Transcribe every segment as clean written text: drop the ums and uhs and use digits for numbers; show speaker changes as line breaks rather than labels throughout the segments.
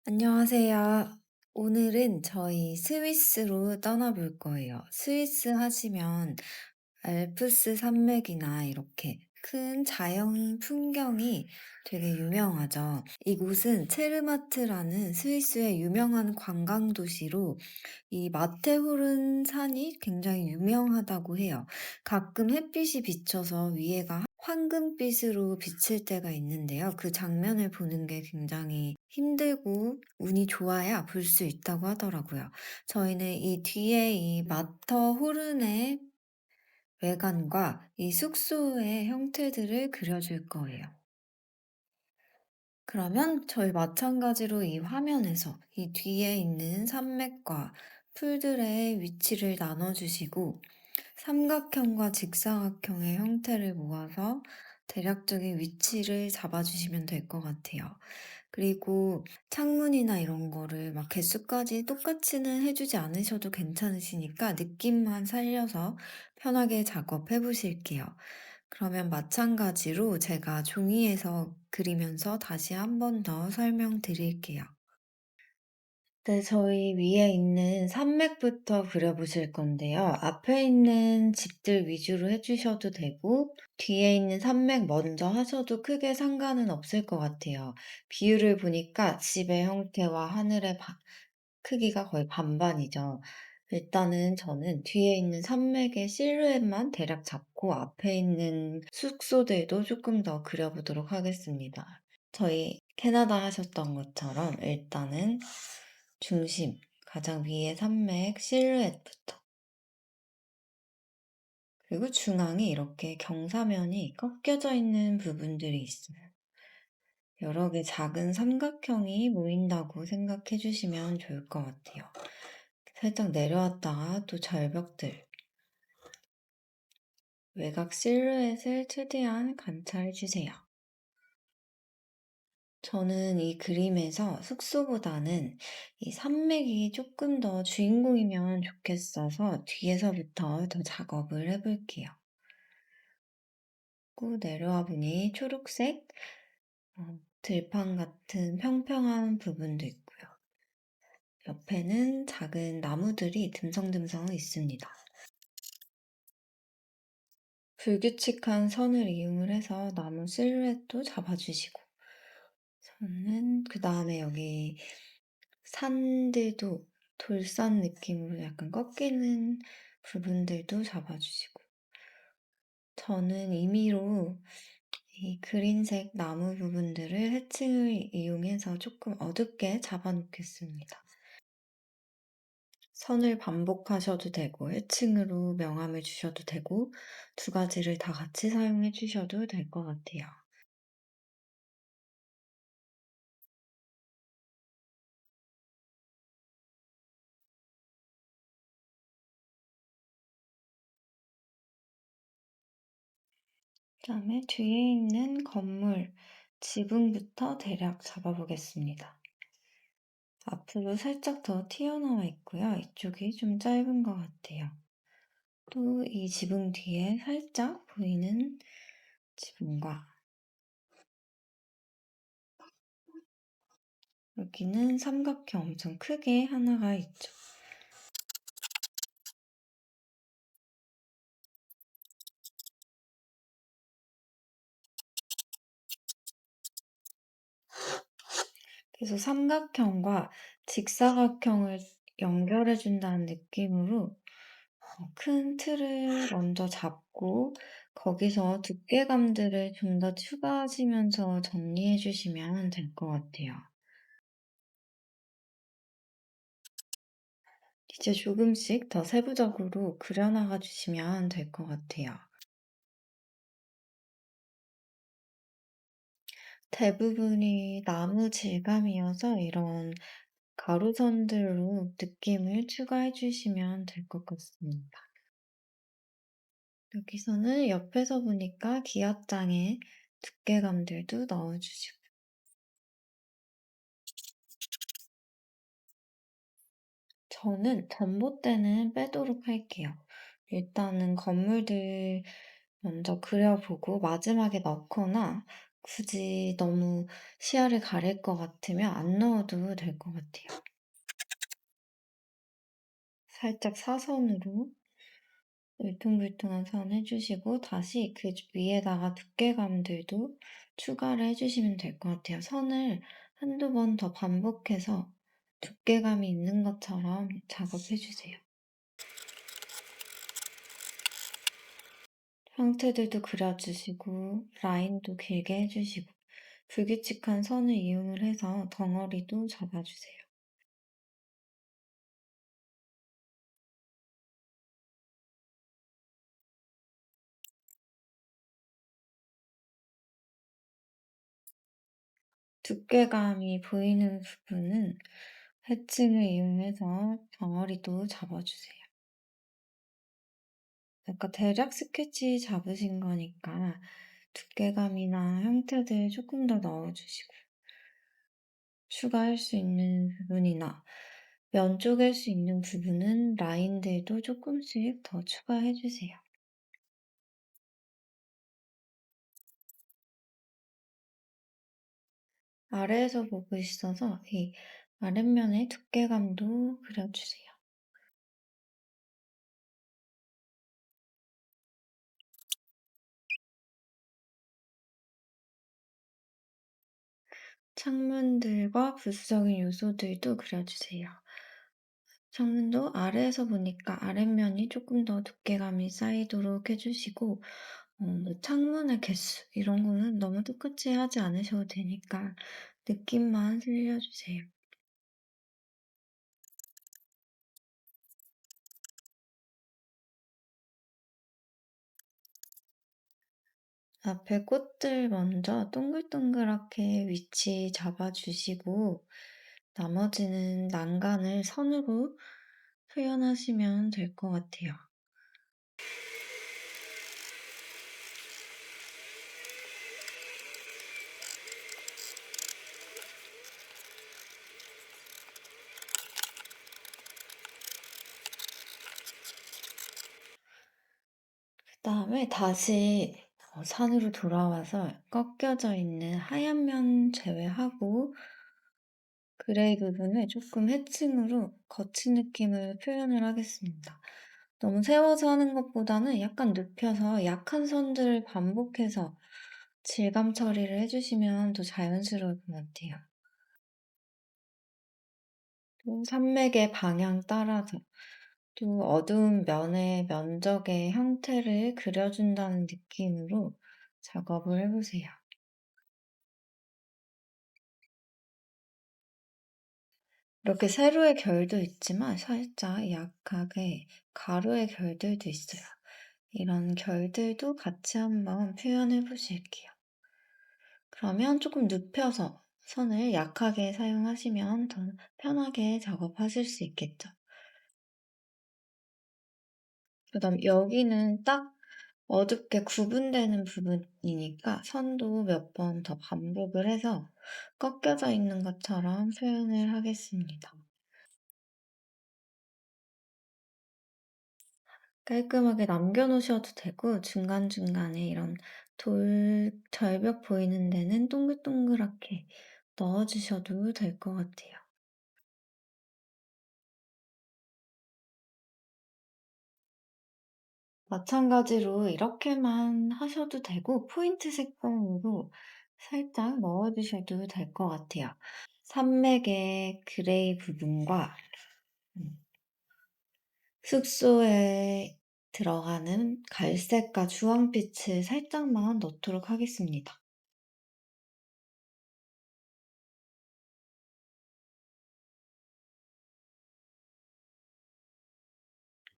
안녕하세요. 오늘은 저희 스위스로 떠나볼 거예요. 스위스 하시면 알프스 산맥이나 이렇게 큰 자연 풍경이 되게 유명하죠. 이곳은 체르마트라는 스위스의 유명한 관광 도시로 이 마테호른 산이 굉장히 유명하다고 해요. 가끔 햇빛이 비쳐서 위에가 황금빛으로 비칠 때가 있는데요. 그 장면을 보는 게 굉장히 힘들고 운이 좋아야 볼 수 있다고 하더라고요. 저희는 이 뒤에 이 마터호른의 외관과 이 숙소의 형태들을 그려줄 거예요. 그러면 저희 마찬가지로 이 화면에서 이 뒤에 있는 산맥과 풀들의 위치를 나눠주시고 삼각형과 직사각형의 형태를 모아서 대략적인 위치를 잡아주시면 될 것 같아요. 그리고 창문이나 이런 거를 막 개수까지 똑같이는 해주지 않으셔도 괜찮으시니까 느낌만 살려서 편하게 작업해 보실게요. 그러면 마찬가지로 제가 종이에서 그리면서 다시 한 번 더 설명드릴게요. 네, 저희 위에 있는 산맥부터 그려보실 건데요. 앞에 있는 집들 위주로 해주셔도 되고, 뒤에 있는 산맥 먼저 하셔도 크게 상관은 없을 것 같아요. 비율을 보니까 집의 형태와 하늘의 크기가 거의 반반이죠. 일단은 저는 뒤에 있는 산맥의 실루엣만 대략 잡고 앞에 있는 숙소들도 조금 더 그려보도록 하겠습니다. 저희 캐나다 하셨던 것처럼 일단은 중심, 가장 위에 산맥 실루엣부터. 그리고 중앙에 이렇게 경사면이 꺾여져 있는 부분들이 있어요. 여러 개 작은 삼각형이 모인다고 생각해 주시면 좋을 것 같아요. 살짝 내려왔다가 또 절벽들, 외곽 실루엣을 최대한 관찰해 주세요. 저는 이 그림에서 숙소보다는 이 산맥이 조금 더 주인공이면 좋겠어서 뒤에서부터 더 작업을 해볼게요. 꾸 내려와 보니 초록색 들판 같은 평평한 부분도 있고요. 옆에는 작은 나무들이 듬성듬성 있습니다. 불규칙한 선을 이용을 해서 나무 실루엣도 잡아주시고 저는 그 다음에 여기 산들도 돌산 느낌으로 약간 꺾이는 부분들도 잡아주시고 저는 임의로 이 그린색 나무 부분들을 해칭을 이용해서 조금 어둡게 잡아 놓겠습니다. 선을 반복하셔도 되고 해칭으로 명암을 주셔도 되고 두 가지를 다 같이 사용해 주셔도 될 것 같아요. 그다음에 뒤에 있는 건물 지붕부터 대략 잡아보겠습니다. 앞으로 살짝 더 튀어나와 있고요. 이쪽이 좀 짧은 것 같아요. 또 이 지붕 뒤에 살짝 보이는 지붕과 여기는 삼각형 엄청 크게 하나가 있죠. 그래서 삼각형과 직사각형을 연결해 준다는 느낌으로 큰 틀을 먼저 잡고 거기서 두께감들을 좀 더 추가하시면서 정리해 주시면 될 것 같아요. 이제 조금씩 더 세부적으로 그려나가 주시면 될 것 같아요. 대부분이 나무 질감이어서 이런 가로선들로 느낌을 추가해 주시면 될 것 같습니다. 여기서는 옆에서 보니까 기압장에 두께감들도 넣어주시고 저는 전봇대는 빼도록 할게요. 일단은 건물들 먼저 그려보고 마지막에 넣거나 굳이 너무 시야를 가릴 것 같으면 안 넣어도 될 것 같아요. 살짝 사선으로 울퉁불퉁한 선 해 주시고 다시 그 위에다가 두께감들도 추가를 해 주시면 될 것 같아요. 선을 한두 번 더 반복해서 두께감이 있는 것처럼 작업해 주세요. 형태들도 그려 주시고 라인도 길게 해 주시고 불규칙한 선을 이용을 해서 덩어리도 잡아 주세요. 두께감이 보이는 부분은 해칭을 이용해서 덩어리도 잡아 주세요. 아까 대략 스케치 잡으신 거니까 두께감이나 형태들 조금 더 넣어 주시고 추가할 수 있는 부분이나 면 쪼갤 수 있는 부분은 라인들도 쪼끔씩 더 추가해 주세요. 아래에서 보고 있어서 이 아랫면의 두께감도 그려 주세요. 창문들과 부수적인 요소들도 그려 주세요. 창문도 아래에서 보니까 아랫면이 조금 더 두께감이 쌓이도록 해 주시고 뭐 창문의 개수 이런 거는 너무 똑같이 하지 않으셔도 되니까 느낌만 살려 주세요. 앞에 꽃들 먼저 동글동글하게 위치 잡아 주시고 나머지는 난간을 선으로 표현하시면 될 것 같아요. 그다음에 다시 산으로 돌아와서 꺾여져 있는 하얀 면 제외하고 그레이 부분을 조금 해칭으로 거친 느낌을 표현을 하겠습니다. 너무 세워서 하는 것보다는 약간 눕혀서 약한 선들을 반복해서 질감 처리를 해주시면 더 자연스러울 것 같아요. 또 산맥의 방향 따라서 또 어두운 면의 면적의 형태를 그려준다는 느낌으로 작업을 해보세요. 이렇게 세로의 결도 있지만 살짝 약하게 가로의 결들도 있어요. 이런 결들도 같이 한번 표현해 보실게요. 그러면 조금 눕혀서 선을 약하게 사용하시면 더 편하게 작업하실 수 있겠죠. 그다음 여기는 딱 어둡게 구분되는 부분이니까 선도 몇 번 더 반복을 해서 꺾여져 있는 것처럼 표현을 하겠습니다. 깔끔하게 남겨 놓으셔도 되고 중간중간에 이런 절벽 보이는 데는 동글동글하게 넣어 주셔도 될 것 같아요. 마찬가지로 이렇게만 하셔도 되고 포인트 색감으로 살짝 넣어 주셔도 될 것 같아요. 산맥의 그레이 부분과 음 숙소에 들어가는 갈색과 주황빛을 살짝만 넣도록 하겠습니다.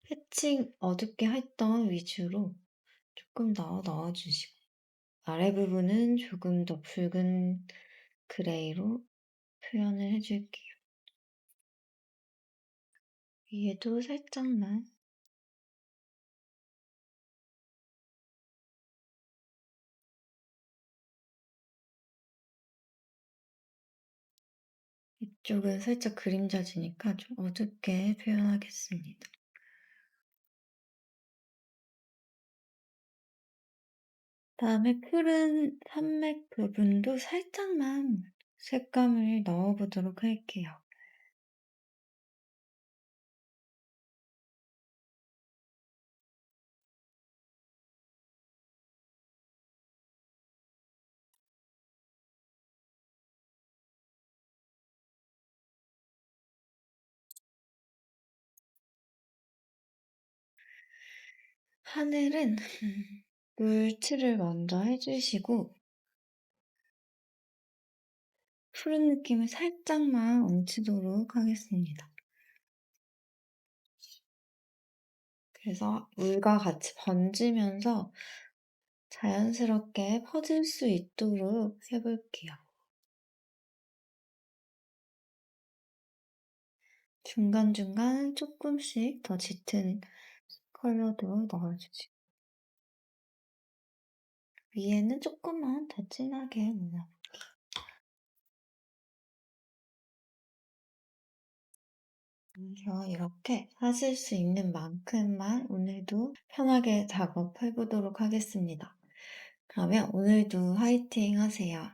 패칭 어둡게 했던 위주로 조금 더 넣어 주시고 아래 부분은 조금 더 붉은 그레이로 표현을 해 줄게요. 위에도 살짝만 이쪽은 살짝 그림자지니까 좀 어둡게 표현하겠습니다. 다음에 푸른 산맥 부분도 살짝만 색감을 넣어 보도록 할게요. 하늘은 물칠을 먼저 해 주시고 푸른 느낌을 살짝만 얹히도록 하겠습니다. 그래서 물과 같이 번지면서 자연스럽게 퍼질 수 있도록 해 볼게요. 중간중간 쪼끔씩 더 짙은 컬러도 넣어 주시고 위에는 쪼끔만 더 진하게 눌러 그래서 이렇게 하실 수 있는 만큼만 오늘도 편하게 작업해 보도록 하겠습니다. 그러면 오늘도 화이팅 하세요.